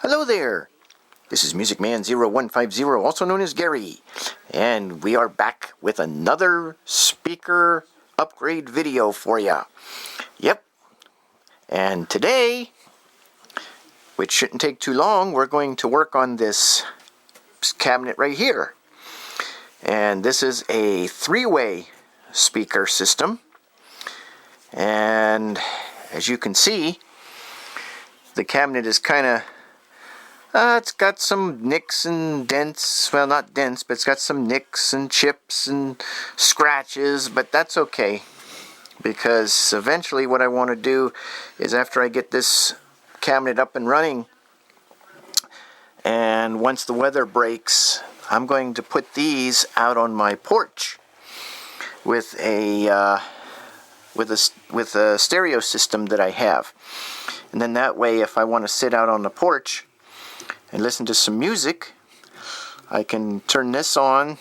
Hello there! This is MusicMan0150, also known as Gary, and we are back with another speaker upgrade video for ya. Yep, and today, which shouldn't take too long, we're going to work on this cabinet right here. And this is a three-way speaker system, and as you can see, the cabinet is kind of it's got some nicks and dents. Well, not dents, but it's got some nicks and chips and scratches, but that's okay, because eventually what I want to do is, after I get this cabinet up and running, and once the weather breaks, I'm going to put these out on my porch with a stereo system that I have. And then that way, if I want to sit out on the porch and listen to some music, I can turn this on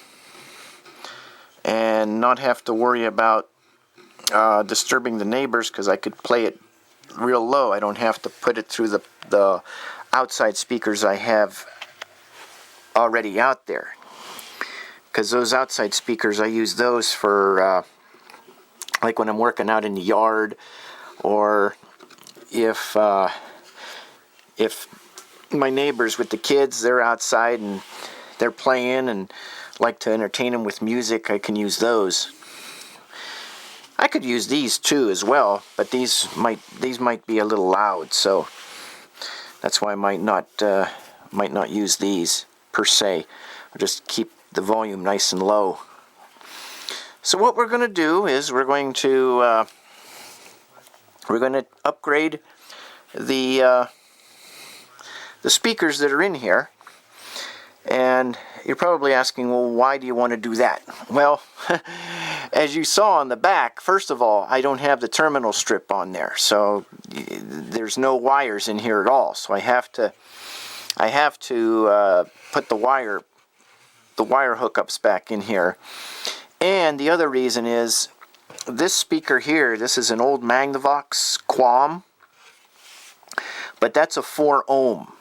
and not have to worry about disturbing the neighbors, because I could play it real low. I don't have to put it through the outside speakers I have already out there, because those outside speakers, I use those for like when I'm working out in the yard, or if my neighbors with the kids, they're outside and they're playing and like to entertain them with music, I can use those. I could use these too as well, but these might be a little loud, so that's why I might not use these per se. I'll just keep the volume nice and low. So what we're going to do is we're going to upgrade the speakers that are in here. And you're probably asking, well, why do you want to do that? Well, as you saw on the back, first of all, I don't have the terminal strip on there, so there's no wires in here at all. So I have to put the wire hookups back in here. And the other reason is, this speaker here, this is an old Magnavox Quam, but that's a 4 ohm.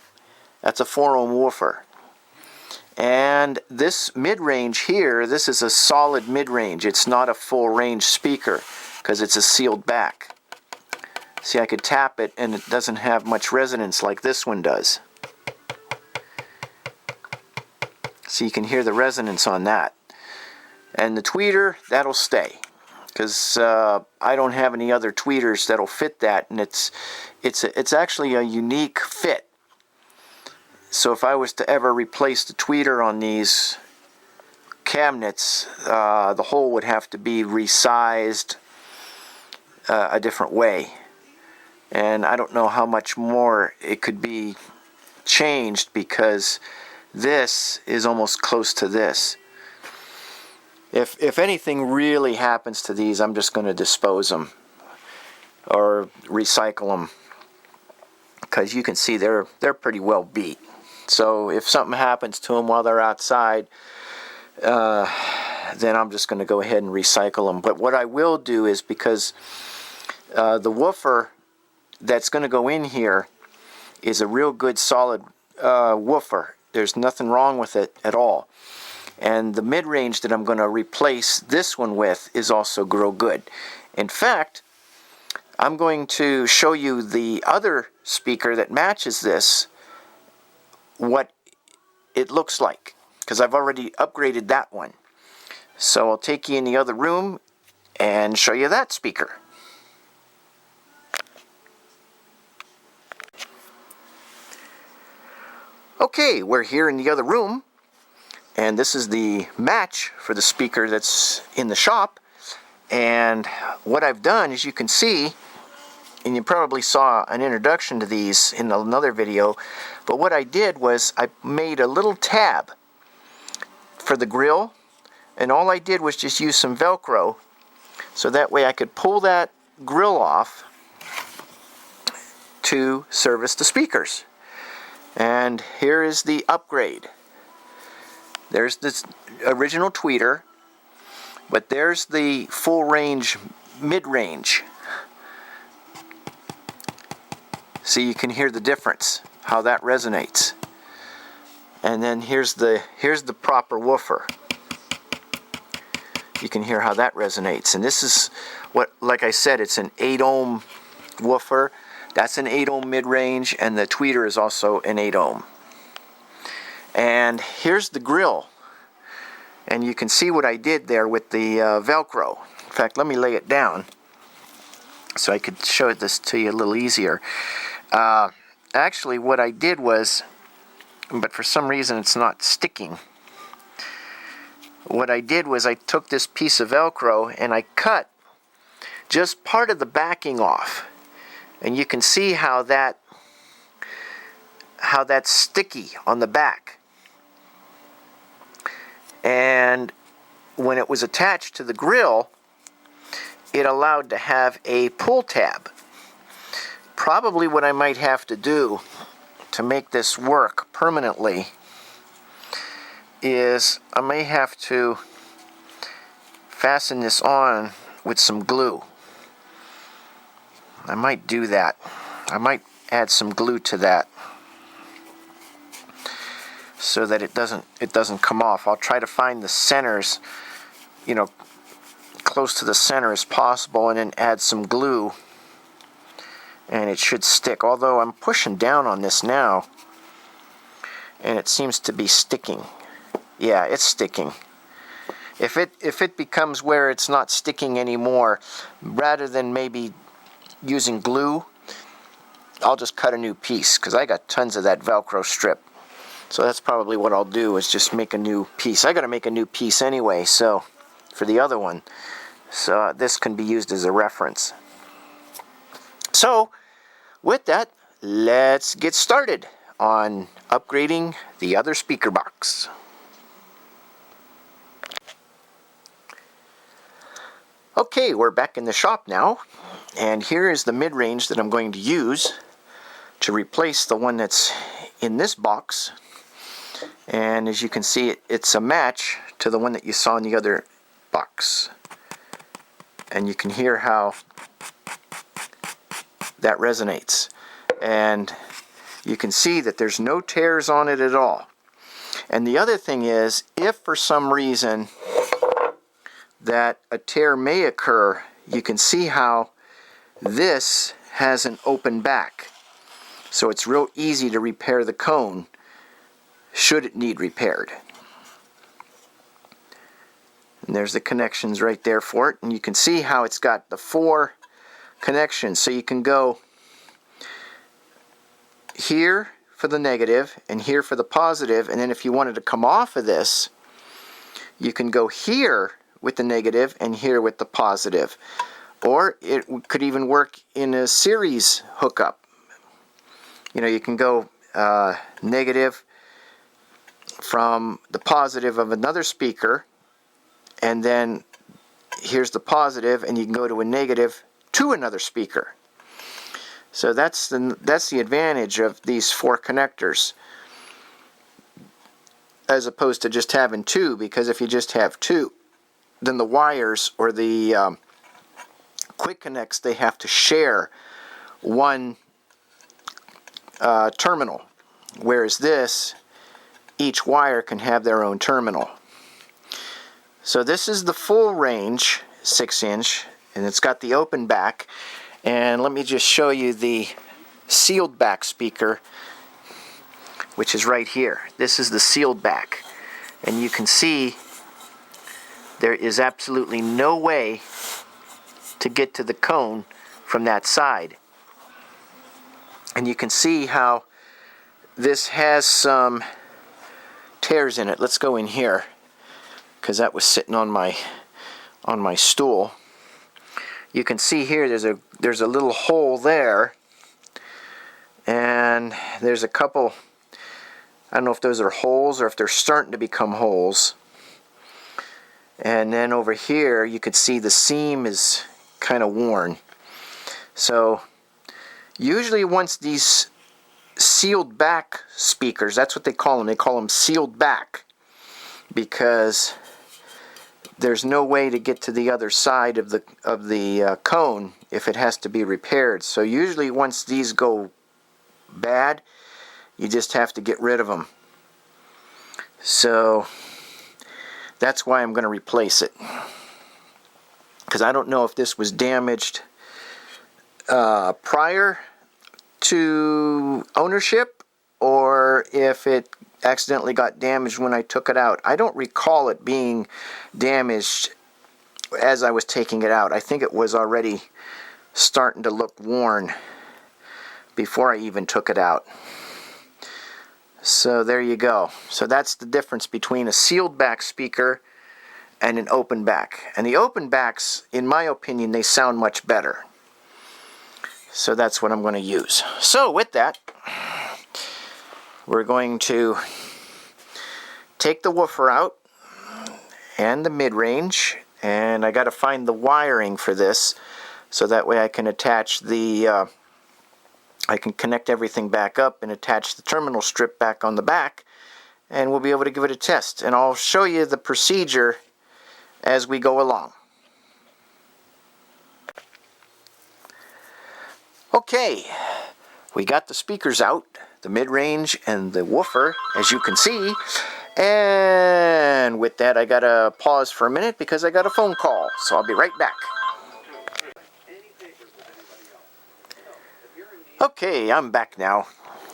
That's a 4 ohm woofer. And this mid-range here, this is a solid mid-range. It's not a full-range speaker, because it's a sealed back. See, I could tap it and it doesn't have much resonance like this one does. So you can hear the resonance on that. And the tweeter, that'll stay, because I don't have any other tweeters that'll fit that, and it's actually a unique fit. So if I was to ever replace the tweeter on these cabinets, the hole would have to be resized a different way. And I don't know how much more it could be changed, because this is almost close to this. If anything really happens to these, I'm just going to dispose them or recycle them, because you can see they're pretty well beat. So if something happens to them while they're outside, then I'm just going to go ahead and recycle them. But what I will do is, because the woofer that's going to go in here is a real good solid woofer. There's nothing wrong with it at all. And the mid-range that I'm going to replace this one with is also real good. In fact, I'm going to show you the other speaker that matches this, what it looks like, because I've already upgraded that one. So I'll take you in the other room and show you that speaker. Okay, we're here in the other room, and this is the match for the speaker that's in the shop. And what I've done, as you can see, and you probably saw an introduction to these in another video, but what I did was I made a little tab for the grill, and all I did was just use some Velcro, so that way I could pull that grill off to service the speakers. And here is the upgrade. There's this original tweeter, but there's the full range mid-range. So you can hear the difference, how that resonates. And then here's the proper woofer. You can hear how that resonates. And this is what, like I said, it's an 8 ohm woofer. That's an 8 ohm mid-range, and the tweeter is also an 8 ohm. And here's the grill. And you can see what I did there with the Velcro. In fact, let me lay it down so I could show this to you a little easier. Actually, what I did was, but for some reason it's not sticking. What I did was I took this piece of Velcro and I cut just part of the backing off. And you can see how that's sticky on the back. And when it was attached to the grill, it allowed to have a pull tab. Probably what I might have to do to make this work permanently is I may have to fasten this on with some glue. I might do that. I might add some glue to that so that it doesn't come off. I'll try to find the centers, you know, close to the center as possible, and then add some glue, and it should stick. Although I'm pushing down on this now and it seems to be sticking. Yeah, it's sticking. If it becomes where it's not sticking anymore, rather than maybe using glue, I'll just cut a new piece, because I got tons of that Velcro strip. So that's probably what I'll do, is just make a new piece. I got to make a new piece anyway, so for the other one. So this can be used as a reference. So with that, let's get started on upgrading the other speaker box. Okay, we're back in the shop now, and here is the mid-range that I'm going to use to replace the one that's in this box. And as you can see, it's a match to the one that you saw in the other box. And you can hear how that resonates. And you can see that there's no tears on it at all. And the other thing is, if for some reason that a tear may occur, you can see how this has an open back. So it's real easy to repair the cone should it need repaired. And there's the connections right there for it. And you can see how it's got the 4 connections. So you can go here for the negative and here for the positive. And then if you wanted to come off of this, you can go here with the negative and here with the positive. Or it could even work in a series hookup. You know, you can go negative from the positive of another speaker, and then here's the positive, and you can go to a negative to another speaker. So that's the advantage of these 4 connectors, as opposed to just having 2, because if you just have 2, then the wires or the quick connects, they have to share one terminal, whereas this, each wire can have their own terminal. So this is the full range 6-inch, and it's got the open back. And let me just show you the sealed back speaker, which is right here. This is the sealed back, and you can see there is absolutely no way to get to the cone from that side. And you can see how this has some tears in it. Let's go in here, because that was sitting on my stool. You can see here there's a little hole there, and there's a couple, I don't know if those are holes or if they're starting to become holes. And then over here you could see the seam is kind of worn. So usually once these sealed back speakers, that's what they call them sealed back, because there's no way to get to the other side of the cone if it has to be repaired. So usually once these go bad, You just have to get rid of them. So that's why I'm going to replace it. Because I don't know if this was damaged prior to ownership or if it accidentally got damaged when I took it out. I don't recall it being damaged as I was taking it out. I think it was already starting to look worn before I even took it out. So there you go. So that's the difference between a sealed back speaker and an open back. And the open backs, in my opinion, they sound much better. So that's what I'm going to use. So with that, we're going to take the woofer out and the mid-range, and I got to find the wiring for this so that way I can attach the I can connect everything back up and attach the terminal strip back on the back, and we'll be able to give it a test. And I'll show you the procedure as we go along. Okay, we got the speakers out, the mid-range and the woofer, as you can see. And with that, I gotta pause for a minute because I got a phone call. So I'll be right back. Okay, I'm back now,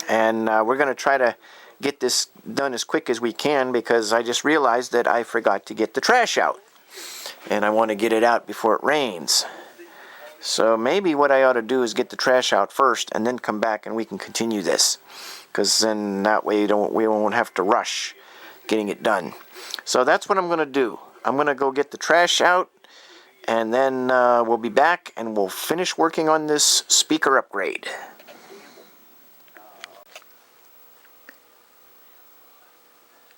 and we're going to try to get this done as quick as we can because I just realized that I forgot to get the trash out, and I want to get it out before it rains. So maybe what I ought to do is get the trash out first and then come back and we can continue this, because then that way we won't have to rush getting it done. So that's what I'm going to do. I'm going to go get the trash out, and then we'll be back and we'll finish working on this speaker upgrade.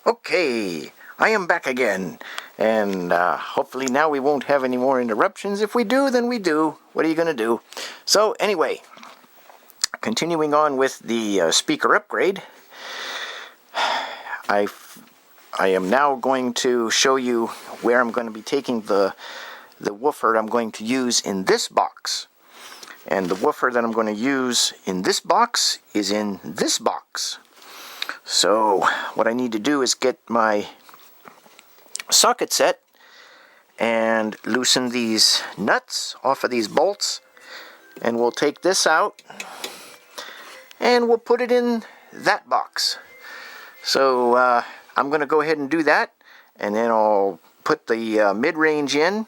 Okay, I am back again, and hopefully now we won't have any more interruptions. If we do, then we do. What are you going to do? So anyway, continuing on with the speaker upgrade, I am now going to show you where I'm going to be taking the woofer I'm going to use in this box. And the woofer that I'm going to use in this box is in this box. So what I need to do is get my socket set and loosen these nuts off of these bolts, and we'll take this out and we'll put it in that box. So I'm going to go ahead and do that, and then I'll put the mid-range in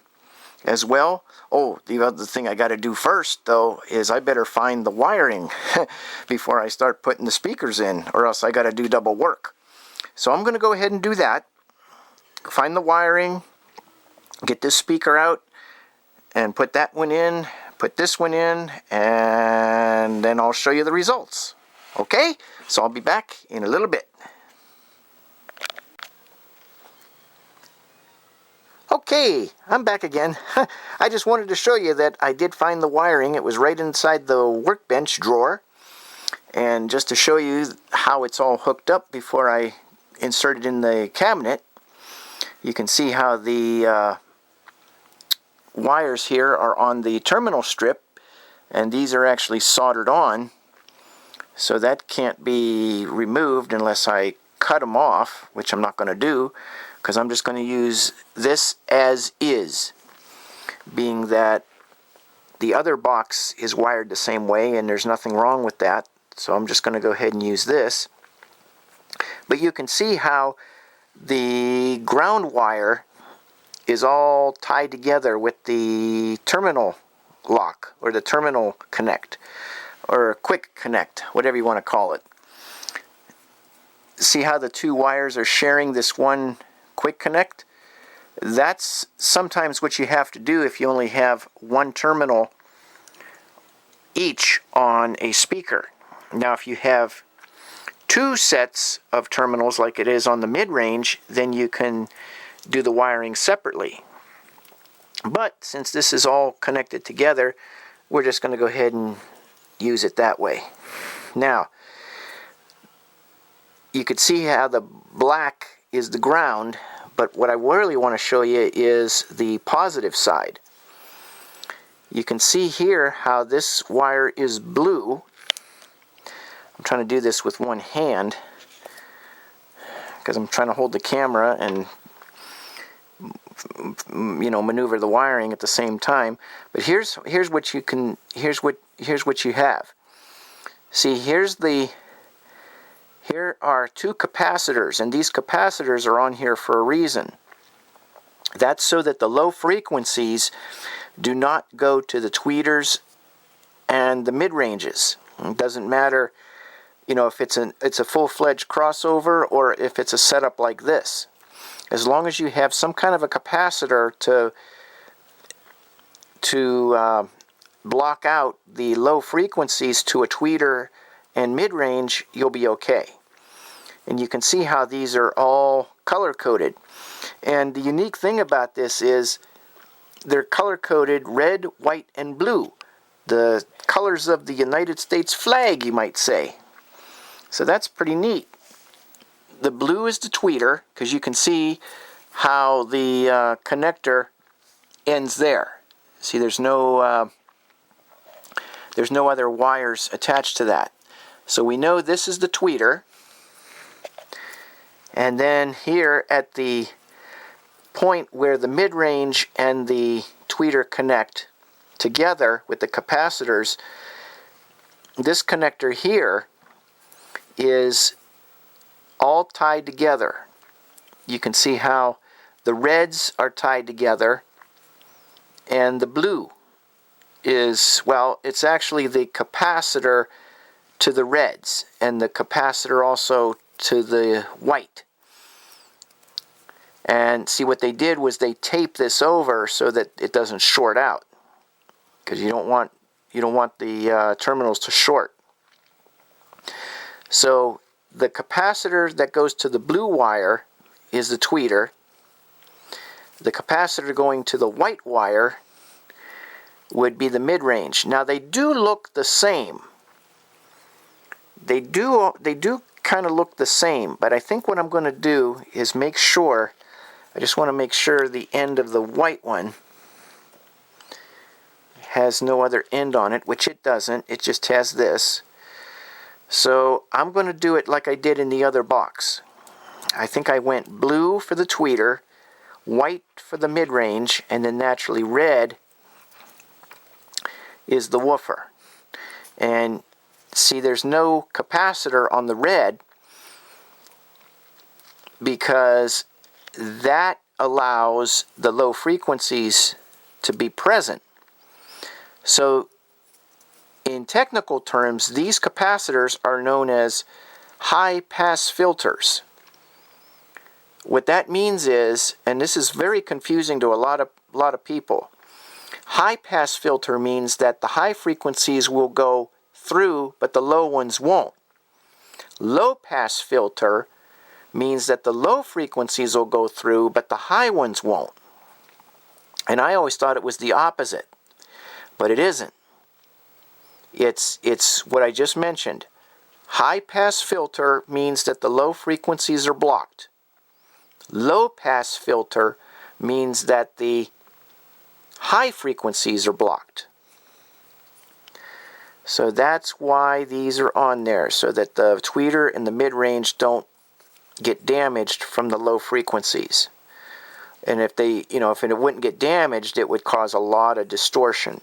as well. Oh, the other thing I got to do first, though, is I better find the wiring before I start putting the speakers in, or else I got to do double work. So I'm going to go ahead and do that. Find the wiring, get this speaker out, and put that one in, put this one in, and then I'll show you the results. Okay? So I'll be back in a little bit. Okay, I'm back again. I just wanted to show you that I did find the wiring. It was right inside the workbench drawer. And just to show you how it's all hooked up before I insert it in the cabinet, you can see how the wires here are on the terminal strip, and these are actually soldered on. So that can't be removed unless I cut them off, which I'm not going to do, because I'm just going to use this as is, being that the other box is wired the same way and there's nothing wrong with that. So I'm just going to go ahead and use this. But you can see how the ground wire is all tied together with the terminal lock, or the terminal connect, or quick connect, whatever you want to call it. See how the two wires are sharing this one quick connect? That's sometimes what you have to do if you only have one terminal each on a speaker. Now if you have two sets of terminals like it is on the mid-range, then you can do the wiring separately. But since this is all connected together, we're just going to go ahead and use it that way. Now, you could see how the black is the ground, but what I really want to show you is the positive side. You can see here how this wire is blue. I'm trying to do this with one hand because I'm trying to hold the camera and maneuver the wiring at the same time. But here's what you have. See, here are two capacitors, and these capacitors are on here for a reason. That's so that the low frequencies do not go to the tweeters and the mid-ranges. It doesn't matter, if it's a full-fledged crossover or if it's a setup like this. As long as you have some kind of a capacitor to block out the low frequencies to a tweeter and mid-range, you'll be okay. And you can see how these are all color-coded. And the unique thing about this is they're color-coded red, white, and blue. The colors of the United States flag, you might say. So that's pretty neat. The blue is the tweeter, because you can see how the connector ends there. See, there's no other wires attached to that. So we know this is the tweeter. And then here at the point where the mid-range and the tweeter connect together with the capacitors, this connector here is all tied together. You can see how the reds are tied together and the blue is, well, it's actually the capacitor to the reds and the capacitor also to the white. And see, what they did was they taped this over so that it doesn't short out, because you don't want the terminals to short. So the capacitor that goes to the blue wire is the tweeter. The capacitor going to the white wire would be the mid-range. Now they do look the same. They do kind of look the same, but I think what I'm going to do is make sure, I just want to make sure the end of the white one has no other end on it, which it doesn't. It just has this. So I'm going to do it like I did in the other box. I think I went blue for the tweeter, white for the mid-range, and then naturally red is the woofer. And see, there's no capacitor on the red because that allows the low frequencies to be present. So in technical terms, these capacitors are known as high-pass filters. What that means is, and this is very confusing to a lot of people, high-pass filter means that the high frequencies will go through, but the low ones won't. Low-pass filter means that the low frequencies will go through, but the high ones won't. And I always thought it was the opposite, but it isn't. It's what I just mentioned. High-pass filter means that the low frequencies are blocked. Low-pass filter means that the high frequencies are blocked. So that's why these are on there, so that the tweeter and the mid-range don't get damaged from the low frequencies. And if they, if it wouldn't get damaged, it would cause a lot of distortion.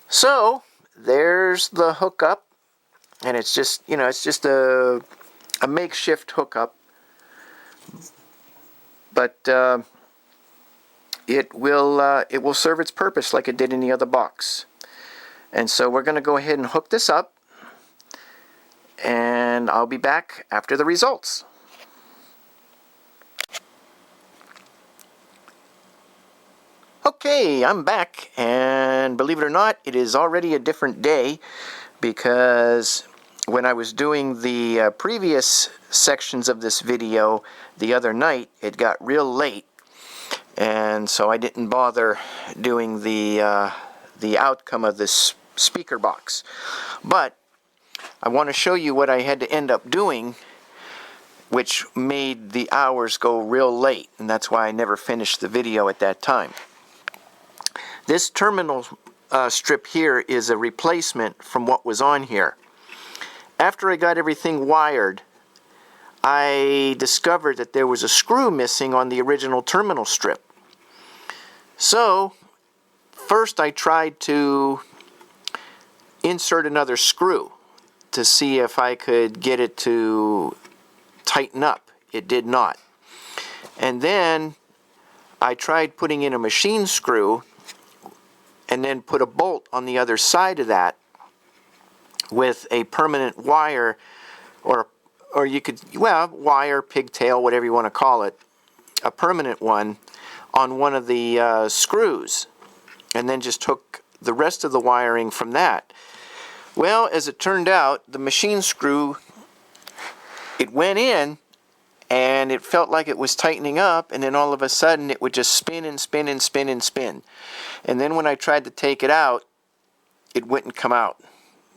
So there's the hookup, and it's just, it's just a makeshift hookup, but it will serve its purpose like it did in the other box. And so we're going to go ahead and hook this up, and I'll be back after the results. Okay, I'm back, and believe it or not, it is already a different day, because when I was doing the previous sections of this video the other night, it got real late, and so I didn't bother doing the outcome of this speaker box. But I want to show you what I had to end up doing, which made the hours go real late, and that's why I never finished the video at that time. This terminal strip here is a replacement from what was on here. after I got everything wired, I discovered that there was a screw missing on the original terminal strip. So first I tried to insert another screw to see if I could get it to tighten up. It did not. And then I tried putting in a machine screw and then put a bolt on the other side of that with a permanent wire, or you could, well, wire, pigtail, whatever you want to call it, a permanent one on one of the screws, and then just hook the rest of the wiring from that. Well, as it turned out, the machine screw, it went in and it felt like it was tightening up, and then all of a sudden it would just spin and spin and spin and spin. And then when I tried to take it out, it wouldn't come out.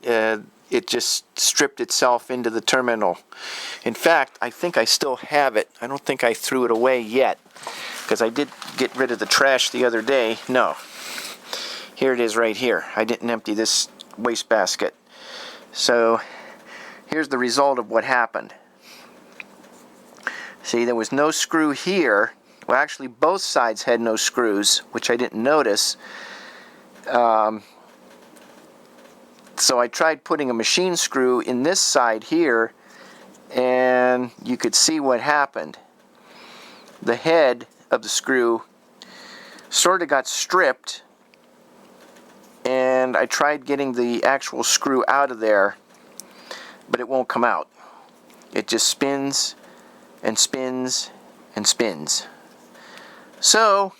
It just stripped itself into the terminal. In fact, I think I still have it. I don't think I threw it away yet, because I did get rid of the trash the other day. No. Here it is right here. I didn't empty this wastebasket. So here's the result of what happened. See, there was no screw here. Well, actually both sides had no screws, which I didn't notice. So I tried putting a machine screw in this side here, and you could see what happened. The head of the screw sort of got stripped, and I tried getting the actual screw out of there, but it won't come out. It just spins and spins and spins. So,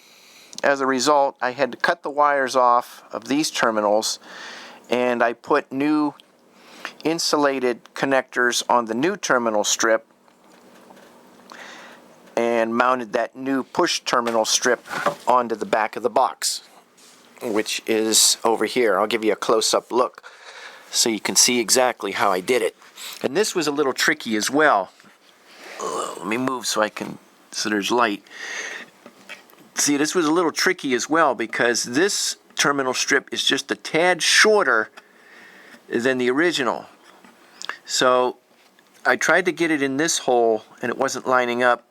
as a result, I had to cut the wires off of these terminals, and I put new insulated connectors on the new terminal strip and mounted that new push terminal strip onto the back of the box, which is over here. I'll give you a close-up look so you can see exactly how I did it. And this was a little tricky as well. Let me move so there's light. See, this was a little tricky as well, because this terminal strip is just a tad shorter than the original. So I tried to get it in this hole and it wasn't lining up,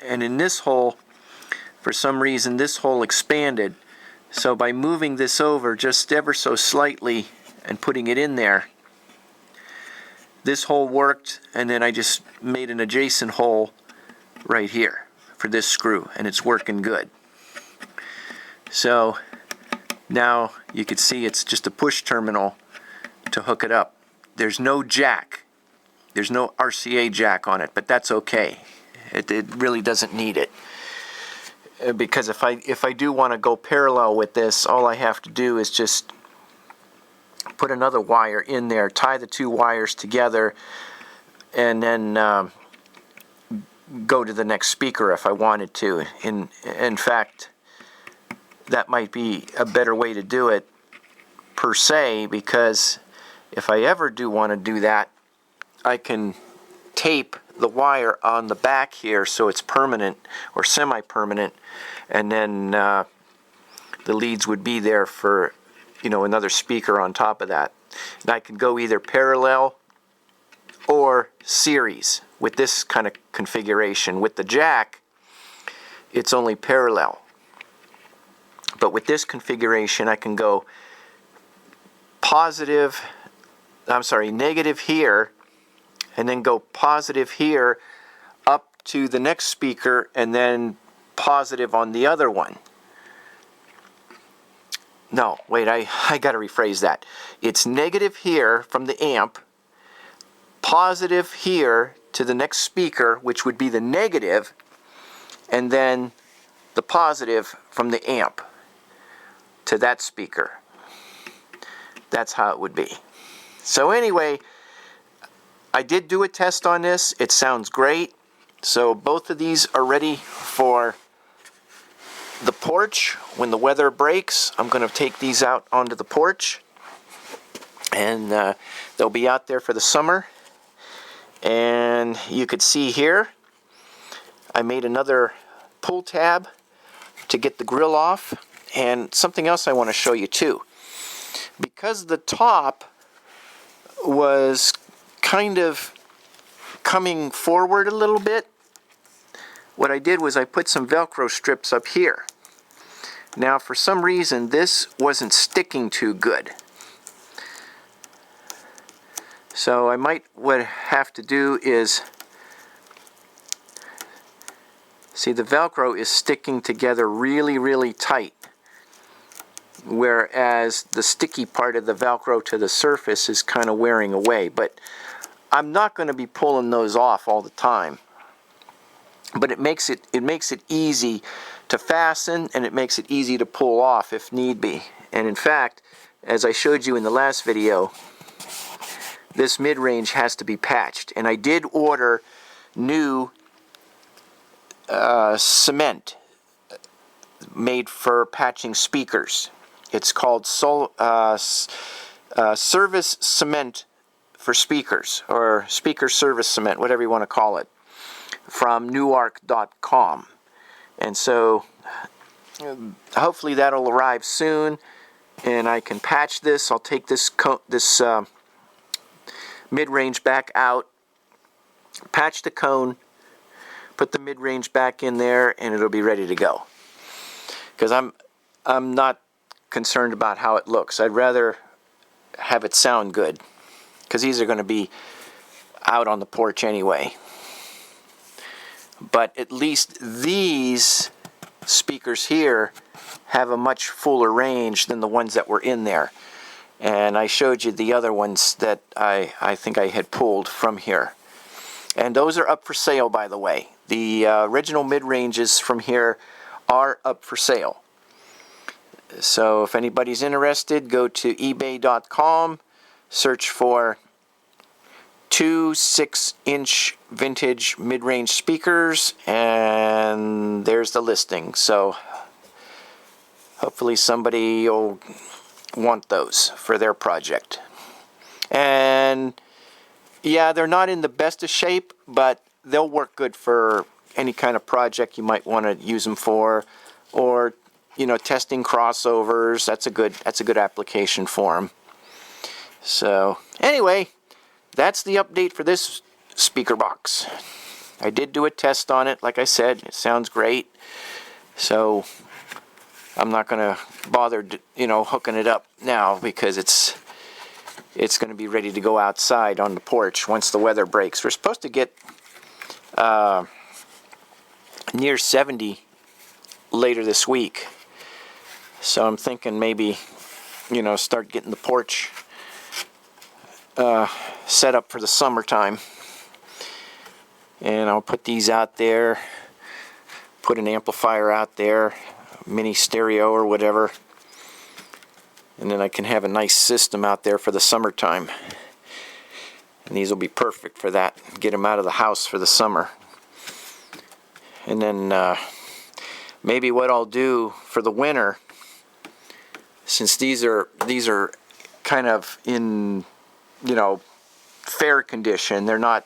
and in this hole, for some reason, this hole expanded. So by moving this over just ever so slightly and putting it in there, this hole worked, and then I just made an adjacent hole right here for this screw, and it's working good. So now you can see it's just a push terminal to hook it up. There's no jack. There's no RCA jack on it, but that's okay. It really doesn't need it. Because if I do want to go parallel with this, all I have to do is just put another wire in there, tie the two wires together, and then go to the next speaker if I wanted to. In fact, that might be a better way to do it per se, because if I ever do want to do that, I can tape the wire on the back here so it's permanent or semi-permanent, and then the leads would be there for, another speaker on top of that. And I can go either parallel or series with this kind of configuration. With the jack, it's only parallel. But with this configuration, I can go negative here, and then go positive here up to the next speaker, and then positive on the other one. No, wait, I got to rephrase that. It's negative here from the amp, positive here to the next speaker, which would be the negative, and then the positive from the amp to that speaker. That's how it would be. So anyway, I did do a test on this. It sounds great. So both of these are ready for the porch. When the weather breaks, I'm going to take these out onto the porch, and they'll be out there for the summer. And you could see here, I made another pull tab to get the grill off. And something else I want to show you too. Because the top was kind of coming forward a little bit. What I did was I put some Velcro strips up here. Now for some reason this wasn't sticking too good. So I might have to do is, see, the Velcro is sticking together really, really tight, whereas the sticky part of the Velcro to the surface is kind of wearing away. But I'm not going to be pulling those off all the time. But it makes it easy to fasten, and it makes it easy to pull off if need be. And in fact, as I showed you in the last video, this mid-range has to be patched. And I did order new cement made for patching speakers. It's called Service Cement for speakers, or Speaker Service Cement, whatever you want to call it, from Newark.com. And so hopefully that'll arrive soon, and I can patch this. I'll take this mid-range back out, patch the cone, put the mid-range back in there, and it'll be ready to go. Because I'm not concerned about how it looks. I'd rather have it sound good, because these are going to be out on the porch anyway. But at least these speakers here have a much fuller range than the ones that were in there. And I showed you the other ones that I think I had pulled from here. And those are up for sale, by the way. The original mid-ranges from here are up for sale. So if anybody's interested, go to ebay.com, search for 2 6-inch vintage mid-range speakers, and there's the listing. So hopefully somebody will want those for their project. And yeah, they're not in the best of shape, but they'll work good for any kind of project you might want to use them for, or testing crossovers. That's a good application for them. So anyway, that's the update for this speaker box. I did do a test on it, like I said. It sounds great. So I'm not going to bother, hooking it up now, because it's going to be ready to go outside on the porch once the weather breaks. We're supposed to get near 70 later this week. So I'm thinking maybe, start getting the porch set up for the summertime. And I'll put these out there, put an amplifier out there, mini stereo or whatever, and then I can have a nice system out there for the summertime. And these will be perfect for that. Get them out of the house for the summer. And then maybe what I'll do for the winter, since these are kind of in fair condition, they're not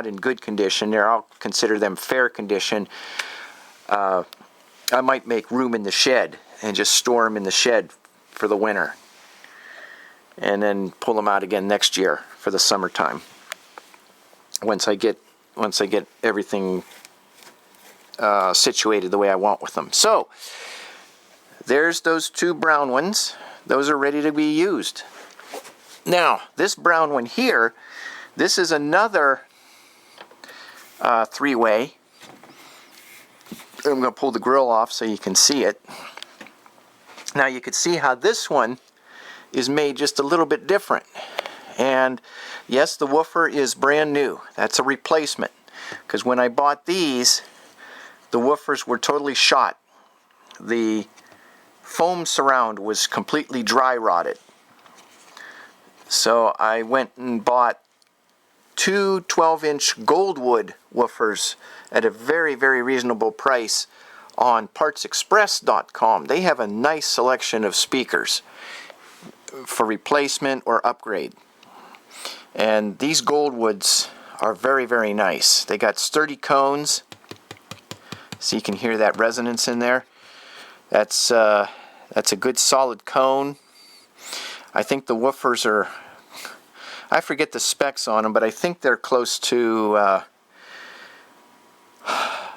in good condition. I'll consider them fair condition. I might make room in the shed and just store them in the shed for the winter, and then pull them out again next year for the summertime. Once I get everything situated the way I want with them. So there's those 2 brown ones. Those are ready to be used. Now this brown one here, this is another 3-way. I'm going to pull the grill off so you can see it. Now you can see how this one is made just a little bit different. And yes, the woofer is brand new. That's a replacement. Because when I bought these, the woofers were totally shot. The foam surround was completely dry rotted. So I went and bought 2 12-inch Goldwood woofers at a very, very reasonable price on PartsExpress.com. They have a nice selection of speakers for replacement or upgrade. And these Goldwoods are very, very nice. They got sturdy cones, so you can hear that resonance in there. That's a good solid cone. I think the woofers are, I forget the specs on them, but I think they're close to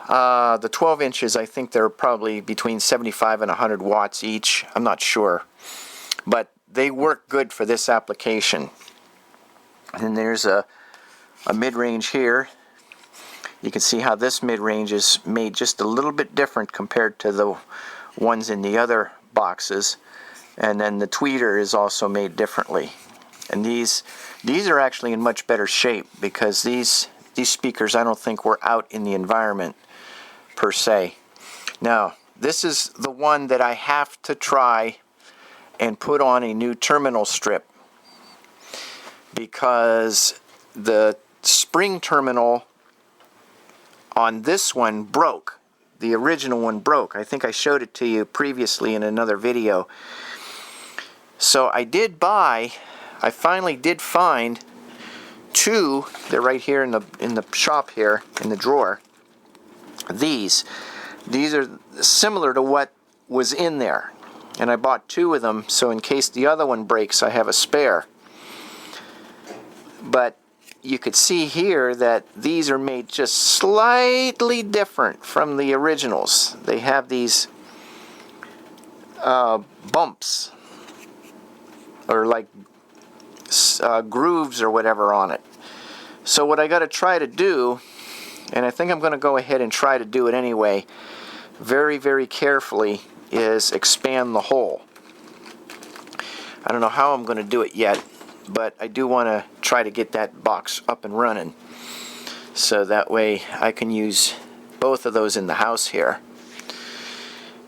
the 12 inches. I think they're probably between 75 and 100 watts each. I'm not sure, but they work good for this application. And there's a mid-range here. You can see how this mid-range is made just a little bit different compared to the ones in the other boxes. And then the tweeter is also made differently. And these are actually in much better shape, because these speakers I don't think were out in the environment per se. Now, this is the one that I have to try and put on a new terminal strip, because the spring terminal on this one broke. The original one broke. I think I showed it to you previously in another video. So I finally did find two. They're right here in the shop here in the drawer. These are similar to what was in there, and I bought two of them, so in case the other one breaks, I have a spare. But you could see here that these are made just slightly different from the originals. They have these bumps, or like grooves or whatever on it. So what I got to try to do, and I think I'm going to go ahead and try to do it anyway, very, very carefully, is expand the hole. I don't know how I'm going to do it yet, but I do want to try to get that box up and running, so that way I can use both of those in the house here.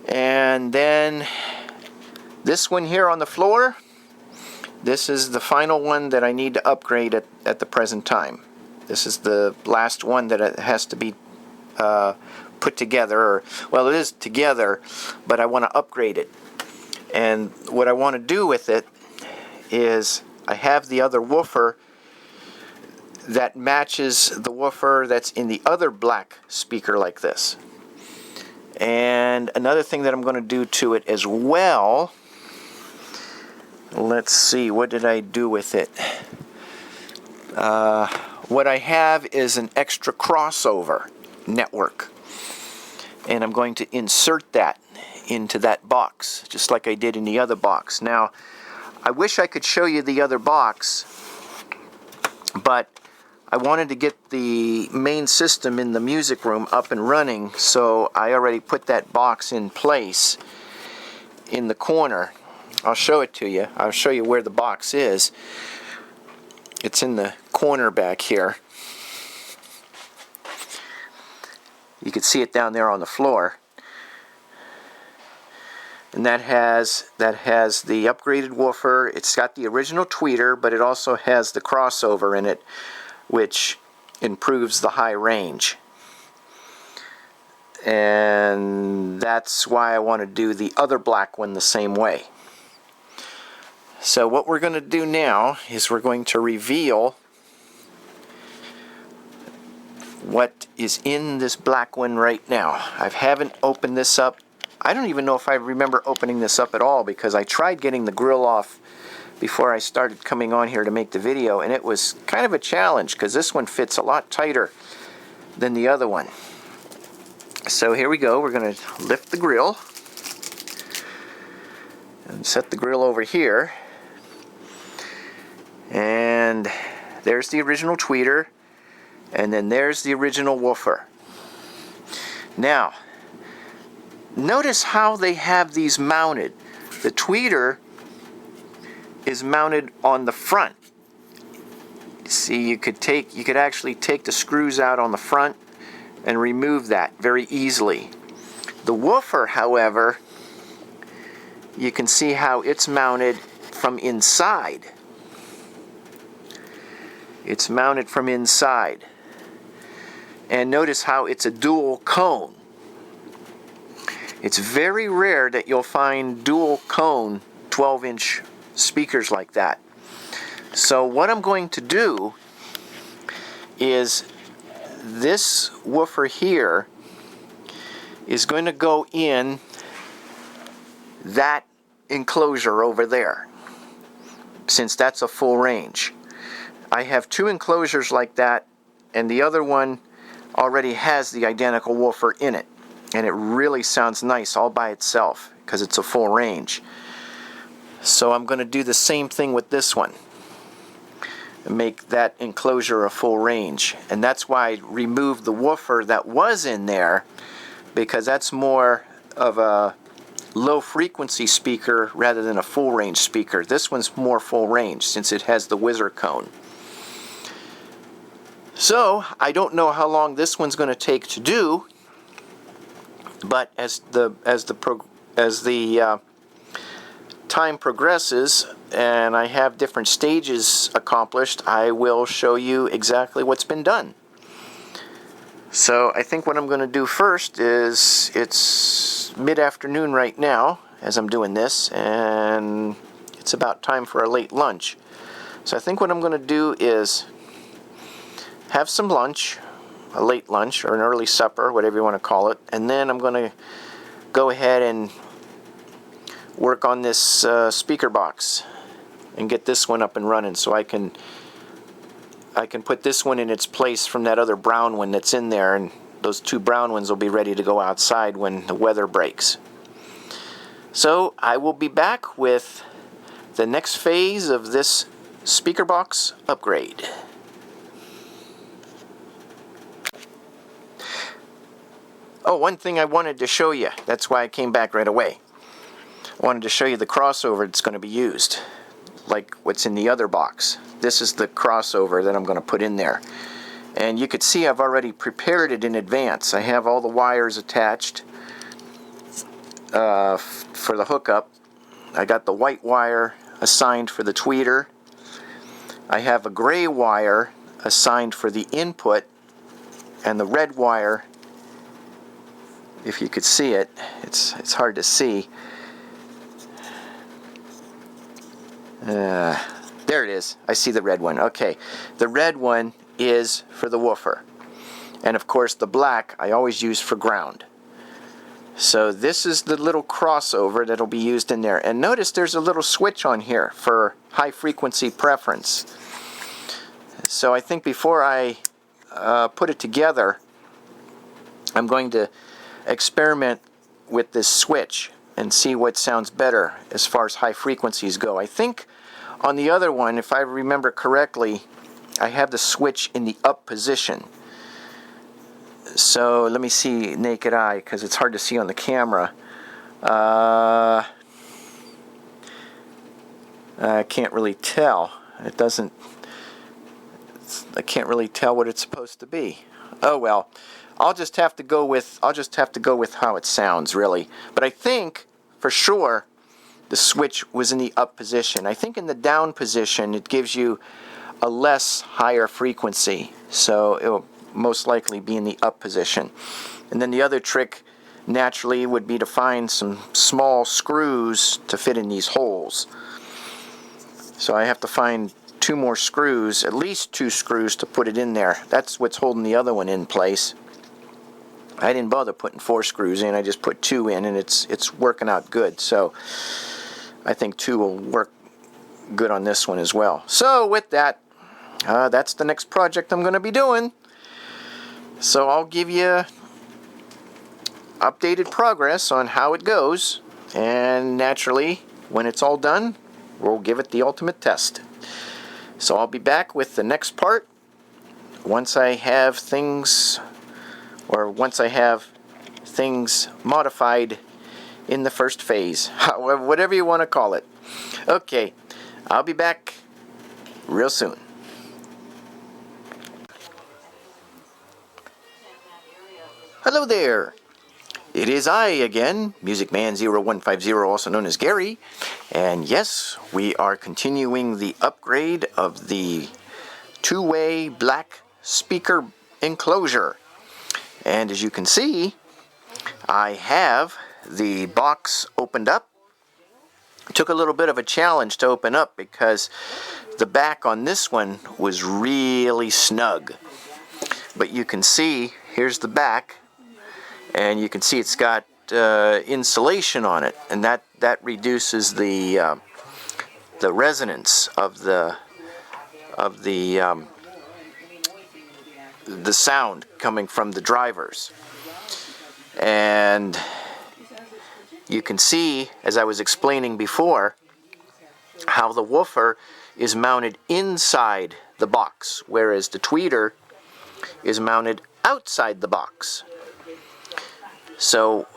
And then this one here on the floor, this is the final one that I need to upgrade at the present time. This is the last one that has to be put together, or, well, it is together, but I want to upgrade it. And what I want to do with it is, I have the other woofer that matches the woofer that's in the other black speaker like this. And another thing that I'm going to do to it as well, let's see, what did I do with it? What I have is an extra crossover network, and I'm going to insert that into that box, just like I did in the other box. Now, I wish I could show you the other box, but I wanted to get the main system in the music room up and running, so I already put that box in place in the corner. I'll show it to you. I'll show you where the box is. It's in the corner back here. You can see it down there on the floor. And that has the upgraded woofer. It's got the original tweeter, but it also has the crossover in it, which improves the high range. And that's why I want to do the other black one the same way. So what we're going to do now is we're going to reveal what is in this black one right now. I haven't opened this up. I don't even know if I remember opening this up at all, because I tried getting the grill off before I started coming on here to make the video, and it was kind of a challenge, because this one fits a lot tighter than the other one. So here we go. We're going to lift the grill and set the grill over here. And there's the original tweeter, and then there's the original woofer. Now, notice how they have these mounted. The tweeter is mounted on the front. See, you could actually take the screws out on the front and remove that very easily. The woofer, however, you can see how it's mounted from inside. It's mounted from inside. And notice how it's a dual cone. It's very rare that you'll find dual cone 12-inch speakers like that. So what I'm going to do is, this woofer here is going to go in that enclosure over there, since that's a full range. I have two enclosures like that, and the other one already has the identical woofer in it, and it really sounds nice all by itself because it's a full range. So I'm going to do the same thing with this one and make that enclosure a full range, and that's why I removed the woofer that was in there, because that's more of a low frequency speaker rather than a full range speaker. This one's more full range since it has the whizzer cone. So I don't know how long this one's going to take to do, but as the time progresses and I have different stages accomplished, I will show you exactly what's been done. So I think what I'm going to do first is, it's mid-afternoon right now as I'm doing this, and it's about time for a late lunch. So I think what I'm going to do is have some lunch, a late lunch or an early supper, whatever you want to call it, and then I'm going to go ahead and work on this speaker box and get this one up and running, so I can put this one in its place from that other brown one that's in there, and those two brown ones will be ready to go outside when the weather breaks. So I will be back with the next phase of this speaker box upgrade. Oh, one thing I wanted to show you, that's why I came back right away. I wanted to show you the crossover that's going to be used, like what's in the other box. This is the crossover that I'm going to put in there. And you could see I've already prepared it in advance. I have all the wires attached for the hookup. I got the white wire assigned for the tweeter. I have a gray wire assigned for the input, and the red wire, if you could see it, it's hard to see. There it is. I see the red one. Okay, the red one is for the woofer, and of course the black I always use for ground. So this is the little crossover that'll be used in there, and notice there's a little switch on here for high frequency preference. So I think before I put it together, I'm going to experiment with this switch and see what sounds better as far as high frequencies go. I think on the other one, if I remember correctly, I have the switch in the up position. So let me see naked eye, because it's hard to see on the camera. I can't really tell. It doesn't. I can't really tell what it's supposed to be. Oh well. I'll just have to go with how it sounds, really. But I think for sure the switch was in the up position. I think in the down position it gives you a less higher frequency, so it will most likely be in the up position. And then the other trick naturally would be to find some small screws to fit in these holes. So I have to find two more screws, at least two screws, to put it in there. That's what's holding the other one in place. I didn't bother putting 4 screws in, I just put 2 in, and it's working out good. So I think 2 will work good on this one as well. So with that, that's the next project I'm going to be doing. So I'll give you updated progress on how it goes, and naturally when it's all done we'll give it the ultimate test. So I'll be back with the next part once I have things modified in the first phase, whatever you want to call it. Okay, I'll be back real soon. Hello there. It is I again, MusicMan0150, also known as Gary, and yes, we are continuing the upgrade of the two-way black speaker enclosure. And as you can see, I have the box opened up. It took a little bit of a challenge to open up because the back on this one was really snug. But you can see, here's the back, and you can see it's got insulation on it, and that reduces the resonance of the of the sound coming from the drivers. And you can see, as I was explaining before, how the woofer is mounted inside the box, whereas the tweeter is mounted outside the box. So,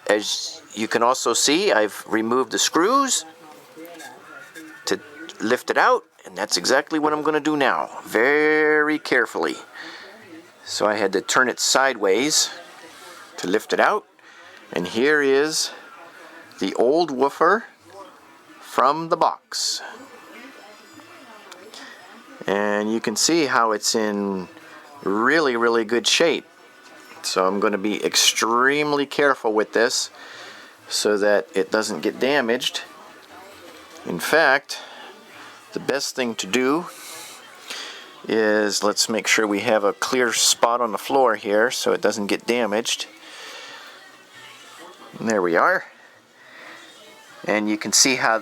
as you can also see, I've removed the screws to lift it out, and that's exactly what I'm going to do now, very carefully. So I had to turn it sideways to lift it out, and here is the old woofer from the box. And you can see how it's in really, really good shape. So I'm going to be extremely careful with this so that it doesn't get damaged. In fact, the best thing to do is, let's make sure we have a clear spot on the floor here so it doesn't get damaged. And there we are. And you can see how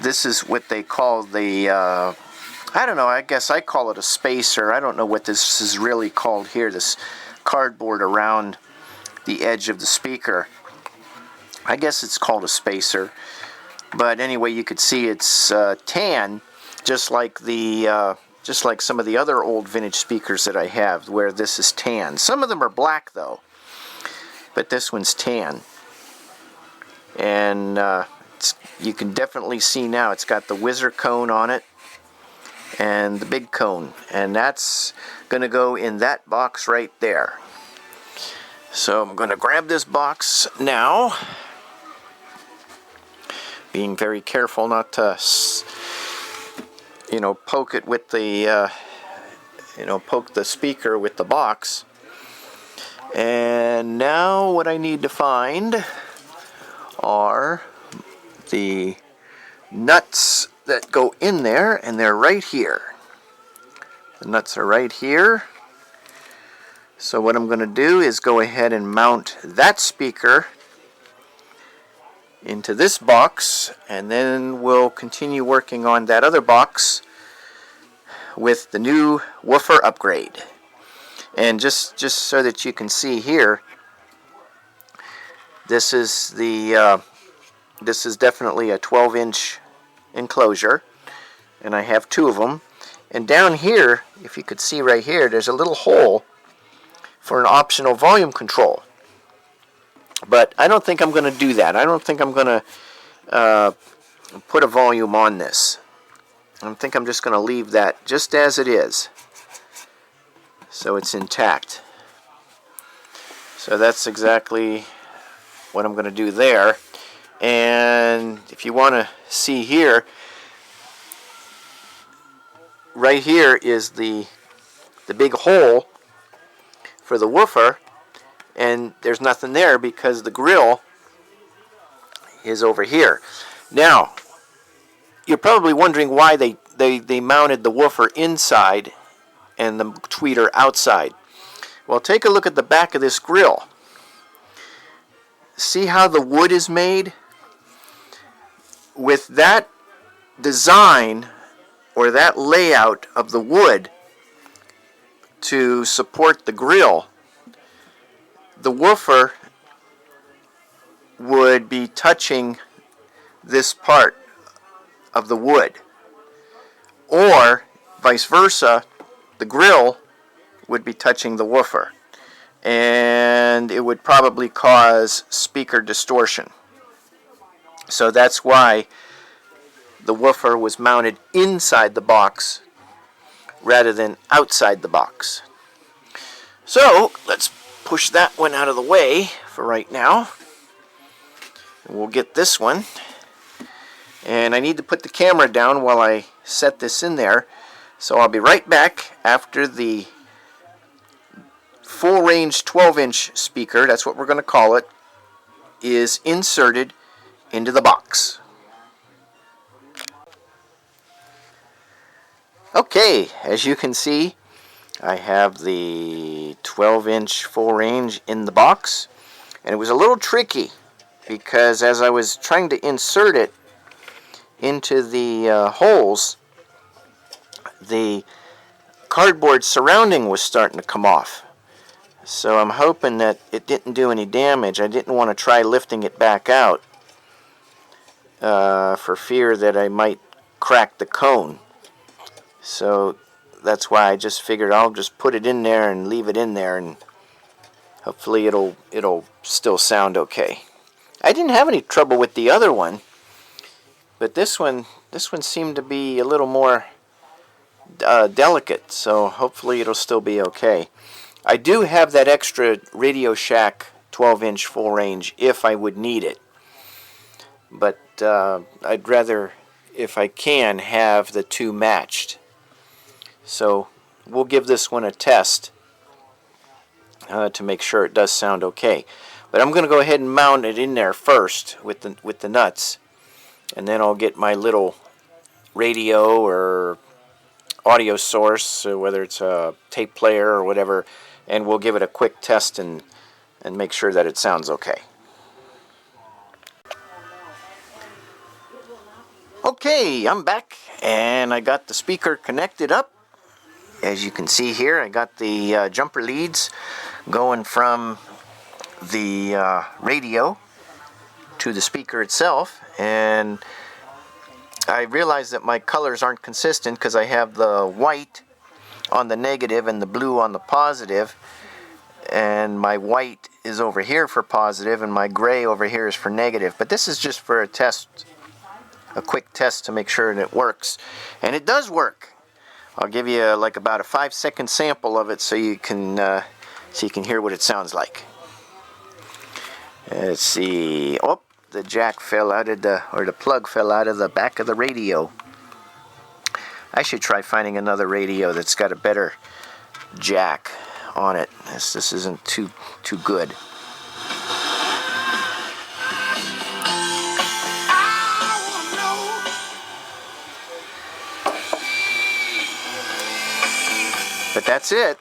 this is what they call the, I don't know, I guess I call it a spacer. I don't know what this is really called here, this cardboard around the edge of the speaker. I guess it's called a spacer. But anyway, you could see it's tan, just like some of the other old vintage speakers that I have, where this is tan. Some of them are black though, but this one's tan. And you can definitely see now it's got the whizzer cone on it and the big cone, and that's going to go in that box right there. So I'm going to grab this box now, being very careful not to poke it with the poke the speaker with the box. And now what I need to find are the nuts that go in there, and they're right here. The nuts are right here. So what I'm going to do is go ahead and mount that speaker into this box, and then we'll continue working on that other box with the new woofer upgrade. And just so that you can see here, this is definitely a 12-inch enclosure, and I have two of them. And down here, if you could see right here, there's a little hole for an optional volume control. But I don't think I'm going to do that. I don't think I'm going to put a volume on this. I think I'm just going to leave that just as it is, so it's intact. So that's exactly what I'm going to do there. And if you want to see here, right here is the big hole for the woofer, and there's nothing there because the grill is over here. Now, you're probably wondering why they mounted the woofer inside and the tweeter outside. Well, take a look at the back of this grill. See how the wood is made? With that design or that layout of the wood to support the grill, the woofer would be touching this part of the wood, or vice versa, the grill would be touching the woofer, and it would probably cause speaker distortion. So that's why the woofer was mounted inside the box rather than outside the box. So let's push that one out of the way for right now. We'll get this one. And I need to put the camera down while I set this in there. So I'll be right back after the full range 12-inch speaker, that's what we're going to call it, is inserted into the box. Okay, as you can see, I have the 12-inch full range in the box, and it was a little tricky because as I was trying to insert it into the holes, the cardboard surrounding was starting to come off. So I'm hoping that it didn't do any damage. I didn't want to try lifting it back out for fear that I might crack the cone. So that's why I just figured I'll just put it in there and leave it in there, and hopefully it'll still sound okay. I didn't have any trouble with the other one, but this one seemed to be a little more delicate, so hopefully it'll still be okay. I do have that extra Radio Shack 12-inch full range if I would need it, but I'd rather, if I can, have the two matched. So we'll give this one a test to make sure it does sound okay. But I'm going to go ahead and mount it in there first with the nuts, and then I'll get my little radio or audio source, whether it's a tape player or whatever, and we'll give it a quick test and make sure that it sounds okay. Okay, I'm back, and I got the speaker connected up. As you can see here, I got the jumper leads going from the radio to the speaker itself, and I realized that my colors aren't consistent because I have the white on the negative and the blue on the positive, and my white is over here for positive and my gray over here is for negative. But this is just for a test, a quick test to make sure that it works, and it does work. I'll give you like about a 5-second sample of it so you can hear what it sounds like. Let's see. Oh, the jack fell out of the plug fell out of the back of the radio. I should try finding another radio that's got a better jack on it. This isn't too good. But that's it.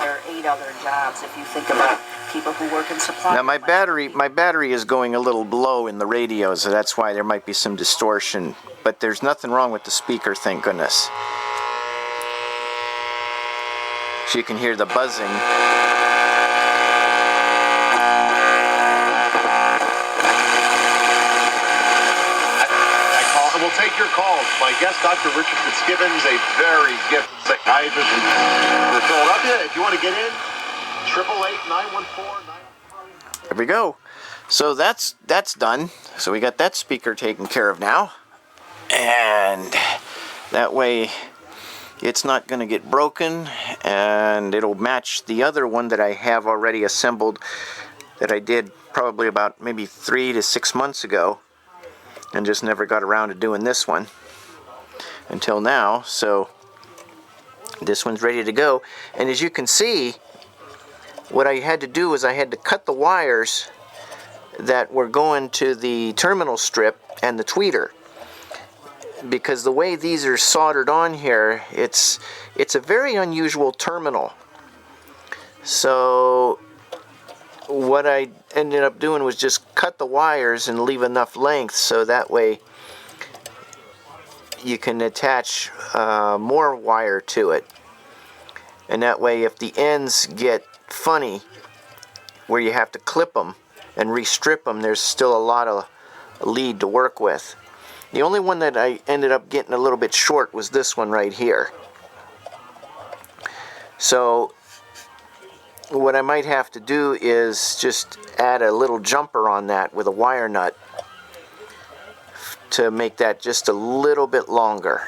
Or 8 other jobs if you think about people who work in supply. Now my battery is going a little low in the radio, so that's why there might be some distortion, but there's nothing wrong with the speaker, thank goodness. So you can hear the buzzing. We'll take your calls. My guest, Dr. Richard Fitzgibbons, a very gifted psychiatrist in Philadelphia. If you want to get in, 888-914-914. There we go. So that's done. So we got that speaker taken care of now, and that way it's not going to get broken, and it'll match the other one that I have already assembled that I did probably about maybe 3 to 6 months ago, and just never got around to doing this one until now. So this one's ready to go, and as you can see, what I had to do was I had to cut the wires that were going to the terminal strip and the tweeter, because the way these are soldered on here, it's a very unusual terminal. So what I ended up doing was just cut the wires and leave enough length so that way you can attach more wire to it, and that way if the ends get funny where you have to clip them and restrip them, there's still a lot of lead to work with. The only one that I ended up getting a little bit short was this one right here. So what I might have to do is just add a little jumper on that with a wire nut to make that just a little bit longer.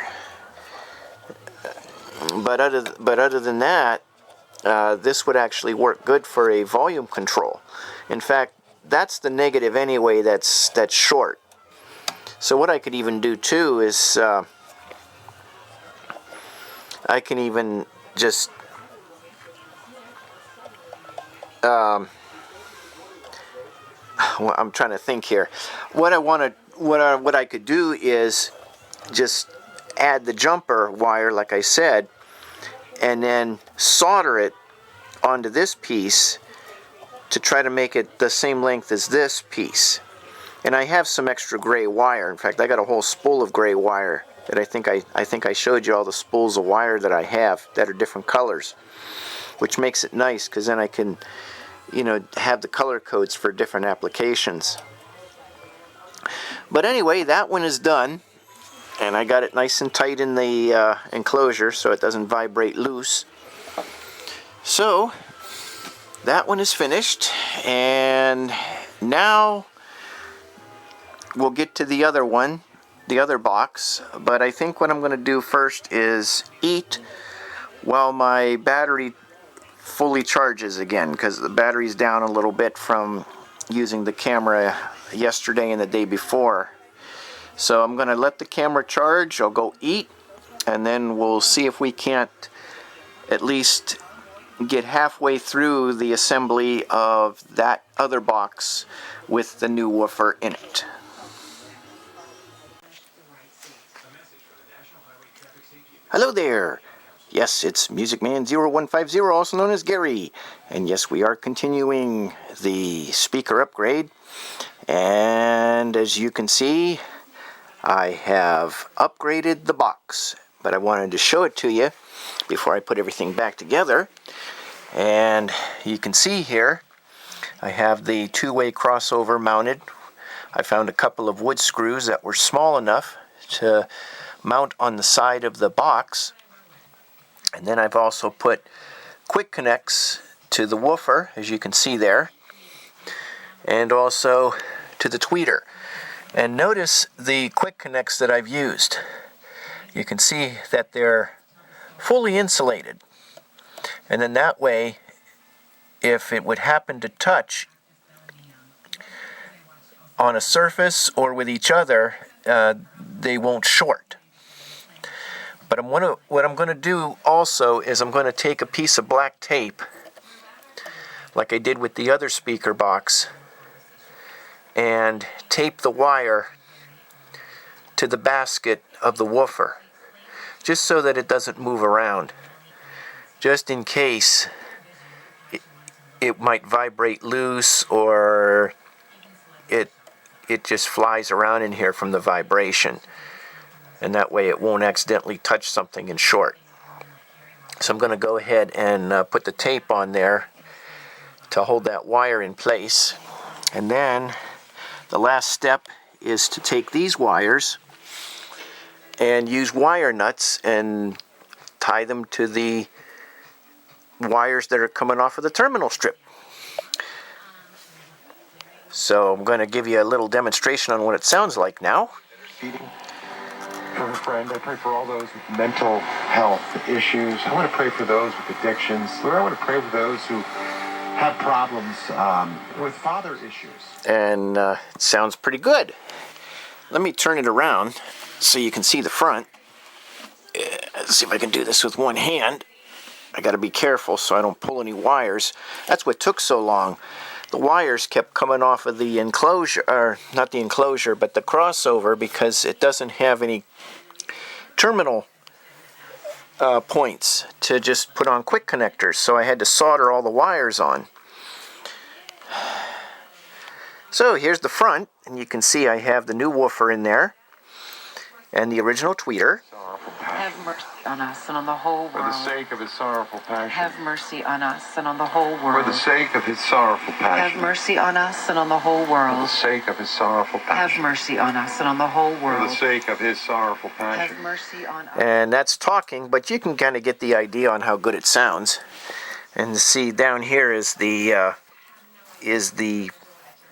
But other than that, this would actually work good for a volume control. In fact, that's the negative anyway, that's short. So what I could even do too is I can even just well, I'm trying to think here. What I could do is just add the jumper wire, like I said, and then solder it onto this piece to try to make it the same length as this piece. And I have some extra gray wire. In fact, I got a whole spool of gray wire that I think I showed you all the spools of wire that I have that are different colors, which makes it nice because then I can, you know, have the color codes for different applications. But anyway, that one is done, and I got it nice and tight in the enclosure so it doesn't vibrate loose. So that one is finished, and now we'll get to the other one, the other box. But I think what I'm going to do first is eat while my battery fully charges again, because the battery's down a little bit from using the camera yesterday and the day before. So I'm going to let the camera charge, I'll go eat, and then we'll see if we can't at least get halfway through the assembly of that other box with the new woofer in it. Hello there! Yes, it's MusicMan0150, also known as Gary. And yes, we are continuing the speaker upgrade. And as you can see, I have upgraded the box. But I wanted to show it to you before I put everything back together. And you can see here, I have the two-way crossover mounted. I found a couple of wood screws that were small enough to mount on the side of the box. And then I've also put quick connects to the woofer, as you can see there, and also to the tweeter. And notice the quick connects that I've used. You can see that they're fully insulated. And then that way, if it would happen to touch on a surface or with each other, they won't short. But what I'm going to do also is I'm going to take a piece of black tape, like I did with the other speaker box, and tape the wire to the basket of the woofer, just so that it doesn't move around, just in case it might vibrate loose or it just flies around in here from the vibration. And that way it won't accidentally touch something and short. So I'm going to go ahead and put the tape on there to hold that wire in place. And then the last step is to take these wires and use wire nuts and tie them to the wires that are coming off of the terminal strip. So I'm going to give you a little demonstration on what it sounds like now. For her friend, I pray for all those with mental health issues. I want to pray for those with addictions. Lord, I want to pray for those who have problems with father issues. And it sounds pretty good. Let me turn it around so you can see the front. Let's see if I can do this with one hand. I got to be careful so I don't pull any wires. That's what took so long. The wires kept coming off of the enclosure, or not the enclosure, but the crossover, because it doesn't have any terminal points to just put on quick connectors, so I had to solder all the wires on. So here's the front, and you can see I have the new woofer in there and the original tweeter. Have mercy on us and on the whole world. For the sake of his sorrowful passion. Have mercy on us and on the whole For world. the sake of his sorrowful passion. Have mercy on us and on the whole For the world. sake of his sorrowful Have passion. mercy on us and on the whole For world. the sake of his sorrowful passion. Have mercy on us. And that's talking, but you can kind of get the idea on how good it sounds. And see, down here is the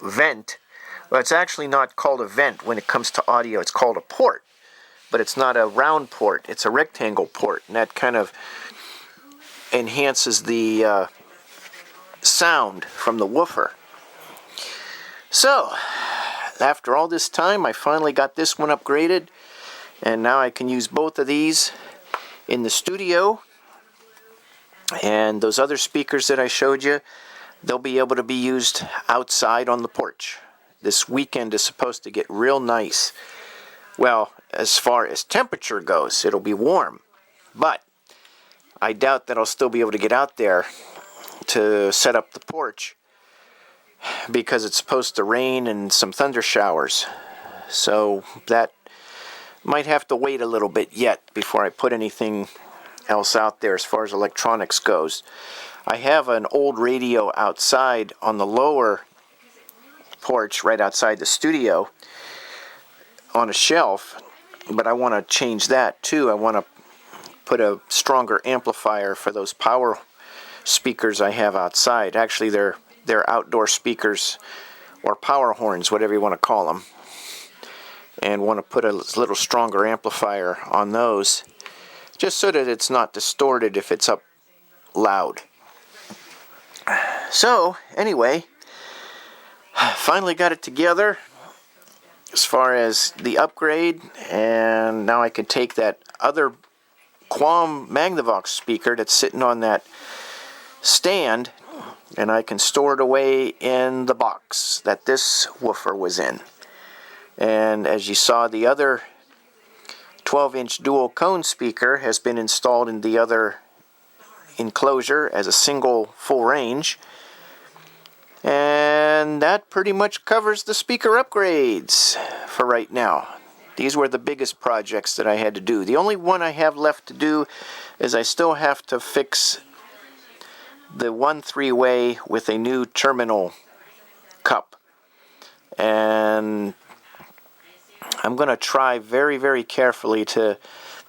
vent. Well, it's actually not called a vent when it comes to audio. It's called a port. But it's not a round port. It's a rectangle port. And that kind of enhances the sound from the woofer. So, after all this time, I finally got this one upgraded. And now I can use both of these in the studio. And those other speakers that I showed you, they'll be able to be used outside on the porch. This weekend is supposed to get real nice. Well, as far as temperature goes, it'll be warm. But I doubt that I'll still be able to get out there to set up the porch because it's supposed to rain and some thunder showers. So that might have to wait a little bit yet before I put anything else out there as far as electronics goes. I have an old radio outside on the lower porch right outside the studio on a shelf, but I want to change that too. I want to put a stronger amplifier for those power speakers I have outside. Actually, they're outdoor speakers or power horns, whatever you want to call them, and want to put a little stronger amplifier on those just so that it's not distorted if it's up loud. So anyway, finally got it together as far as the upgrade, and now I can take that other Quam Magnavox speaker that's sitting on that stand, and I can store it away in the box that this woofer was in. And as you saw, the other 12-inch dual cone speaker has been installed in the other enclosure as a single full range. And that pretty much covers the speaker upgrades for right now. These were the biggest projects that I had to do. The only one I have left to do is I still have to fix the 1-3-way with a new terminal cup. And I'm going to try very, very carefully to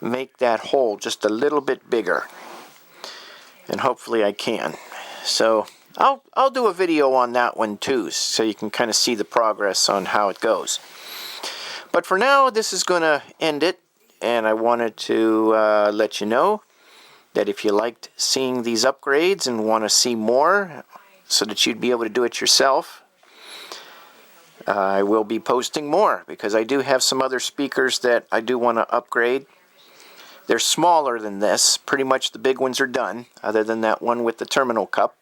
make that hole just a little bit bigger. And hopefully I can. So I'll do a video on that one too, so you can kind of see the progress on how it goes. But for now, this is going to end it, and I wanted to let you know that if you liked seeing these upgrades and want to see more so that you'd be able to do it yourself, I will be posting more, because I do have some other speakers that I do want to upgrade. They're smaller than this. Pretty much the big ones are done, other than that one with the terminal cup.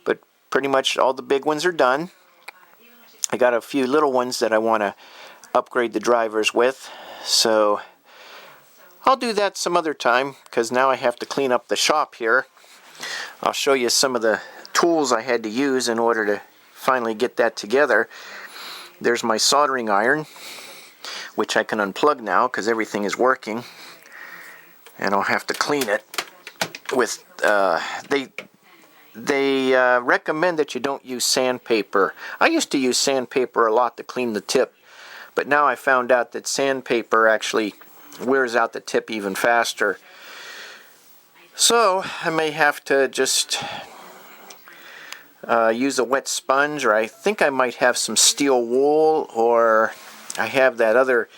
But pretty much all the big ones are done. I got a few little ones that I want to upgrade the drivers with, so I'll do that some other time, because now I have to clean up the shop here. I'll show you some of the tools I had to use in order to finally get that together. There's my soldering iron, which I can unplug now because everything is working, and I'll have to clean it with they recommend that you don't use sandpaper. I used to use sandpaper a lot to clean the tip, but now I found out that sandpaper actually wears out the tip even faster. So I may have to just use a wet sponge, or I think I might have some steel wool, or I have that other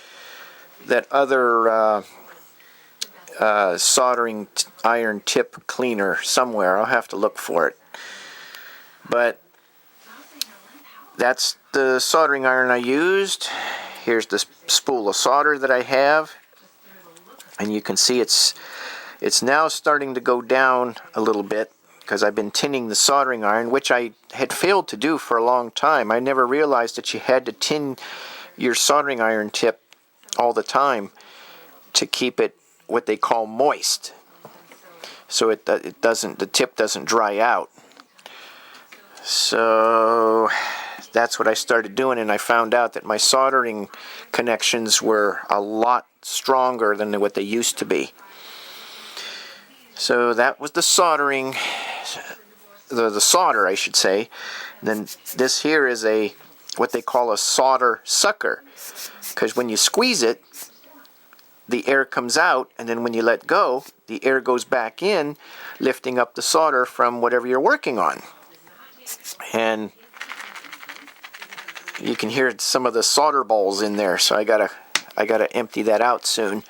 soldering iron tip cleaner somewhere. I'll have to look for it. But that's the soldering iron I used. Here's the spool of solder that I have, and you can see it's now starting to go down a little bit because I've been tinning the soldering iron, which I had failed to do for a long time. I never realized that you had to tin your soldering iron tip all the time to keep it what they call moist, so the tip doesn't dry out. So that's what I started doing, and I found out that my soldering connections were a lot stronger than what they used to be. So that was the soldering, the solder, I should say. And then this here is what they call a solder sucker, because when you squeeze it, the air comes out, and then when you let go, the air goes back in, lifting up the solder from whatever you're working on. And you can hear some of the solder balls in there, so I gotta empty that out soon.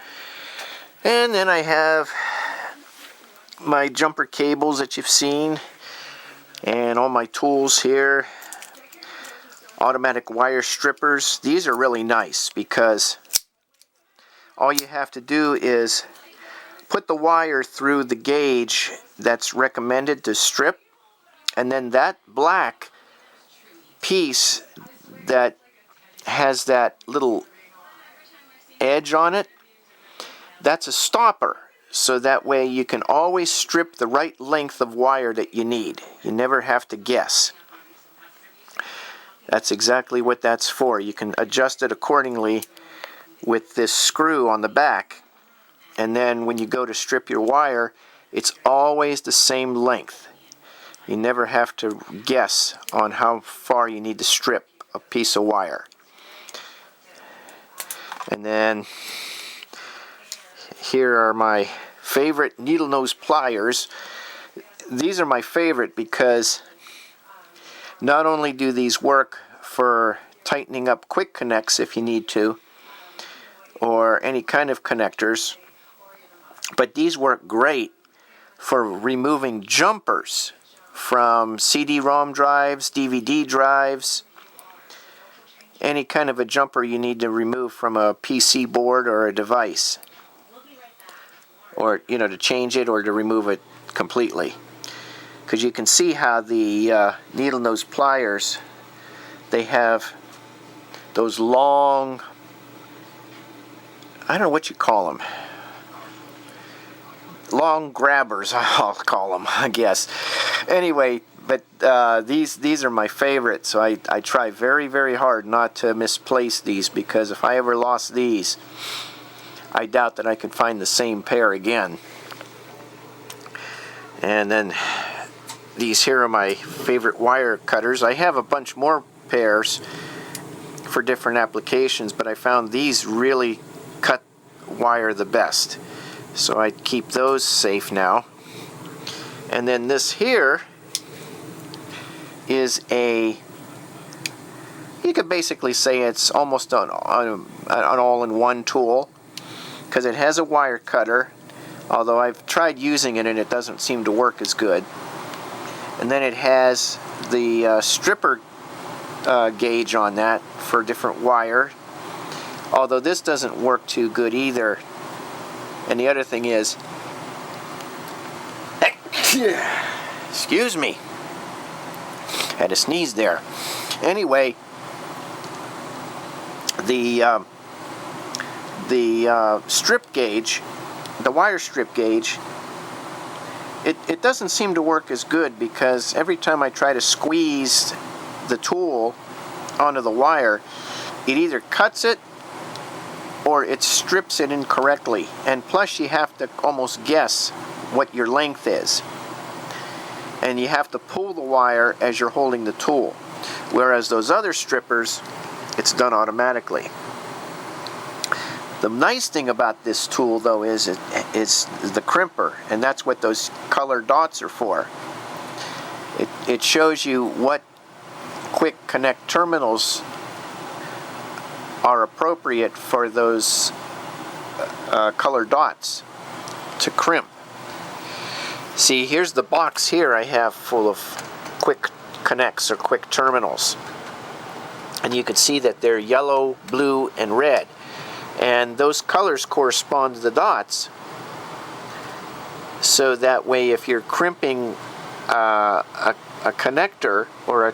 And then I have my jumper cables that you've seen, and all my tools here. Automatic wire strippers. These are really nice because all you have to do is put the wire through the gauge that's recommended to strip, and then that black piece that has that little edge on it, that's a stopper. so that way you can always strip the right length of wire that you need. You never have to guess. That's exactly what that's for. You can adjust it accordingly with this screw on the back, and then when you go to strip your wire, it's always the same length. You never have to guess on how far you need to strip a piece of wire. And then here are my favorite needle nose pliers. These are my favorite because not only do these work for tightening up quick connects if you need to, or any kind of connectors, but these work great for removing jumpers from CD-ROM drives, DVD drives, any kind of a jumper you need to remove from a PC board or a device, or to change it or to remove it completely. Because you can see how the needle nose pliers, they have those long, I don't know what you call them, long grabbers, I'll call them, I guess. Anyway, but these are my favorite, so I try very, very hard not to misplace these, because if I ever lost these, I doubt that I could find the same pair again. And then these here are my favorite wire cutters. I have a bunch more pairs for different applications, but I found these really cut wire the best. So I keep those safe now. And then this here is you could basically say it's almost an all-in-one tool, because it has a wire cutter, although I've tried using it and it doesn't seem to work as good. And then it has the stripper gauge on that for different wire, although this doesn't work too good either. And the other thing is, excuse me, had a sneeze there. Anyway, the strip gauge, the wire strip gauge, it doesn't seem to work as good, because every time I try to squeeze the tool onto the wire, it either cuts it or it strips it incorrectly. And plus you have to almost guess what your length is. And you have to pull the wire as you're holding the tool. Whereas those other strippers, it's done automatically. The nice thing about this tool, though, is the crimper, and that's what those color dots are for. It shows you what quick connect terminals are appropriate for those color dots to crimp. See, here's the box here I have full of quick connects or quick terminals. And you can see that they're yellow, blue, and red. And those colors correspond to the dots. So that way, if you're crimping a connector or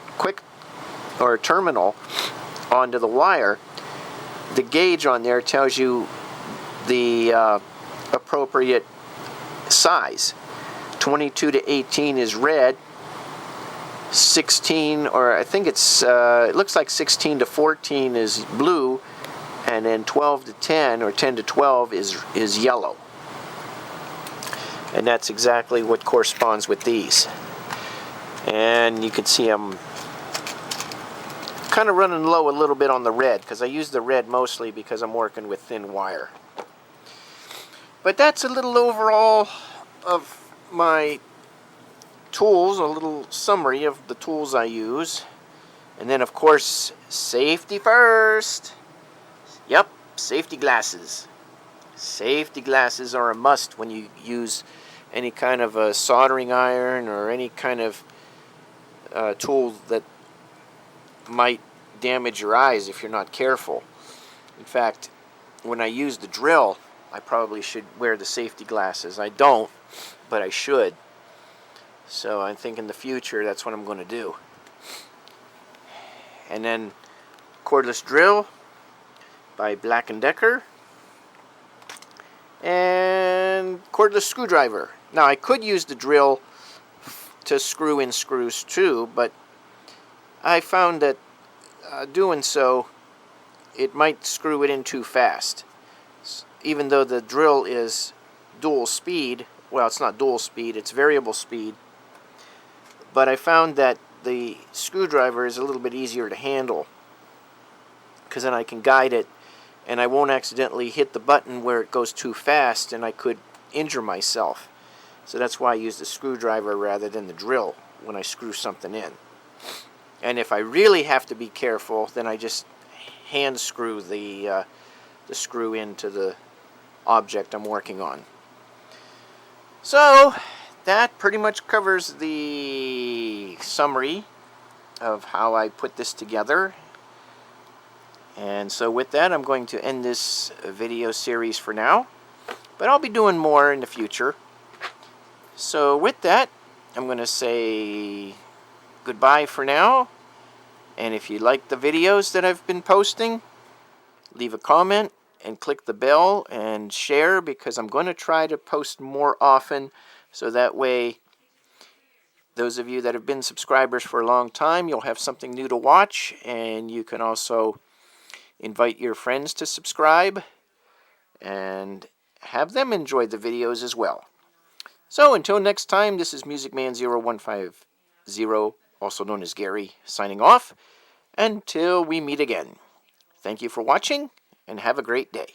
a terminal onto the wire, the gauge on there tells you the appropriate size. 22 to 18 is red. 16, or I think it looks like 16 to 14 is blue, and then 12 to 10 or 10 to 12 is yellow. And that's exactly what corresponds with these. And you can see I'm kind of running low a little bit on the red, because I use the red mostly because I'm working with thin wire. But that's a little overall of my tools, a little summary of the tools I use. And then, of course, safety first. Yep, safety glasses. Safety glasses are a must when you use any kind of a soldering iron or any kind of tool that might damage your eyes if you're not careful. In fact, when I use the drill, I probably should wear the safety glasses. I don't, but I should. So I think in the future that's what I'm going to do. And then Cordless Drill by Black & Decker. and cordless screwdriver. Now I could use the drill to screw in screws too, but I found that doing so, it might screw it in too fast. Even though the drill is dual speed, well, it's not dual speed, it's variable speed, but I found that the screwdriver is a little bit easier to handle, because then I can guide it and I won't accidentally hit the button where it goes too fast and I could injure myself. So that's why I use the screwdriver rather than the drill when I screw something in. And if I really have to be careful, then I just hand screw the screw into the object I'm working on. So that pretty much covers the summary of how I put this together. And so with that, I'm going to end this video series for now, but I'll be doing more in the future. So with that, I'm going to say goodbye for now. And if you like the videos that I've been posting, leave a comment and click the bell and share, because I'm going to try to post more often, so that way those of you that have been subscribers for a long time, you'll have something new to watch, and you can also invite your friends to subscribe and have them enjoy the videos as well. So until next time, this is MusicMan0150, also known as Gary, signing off until we meet again. Thank you for watching, and have a great day.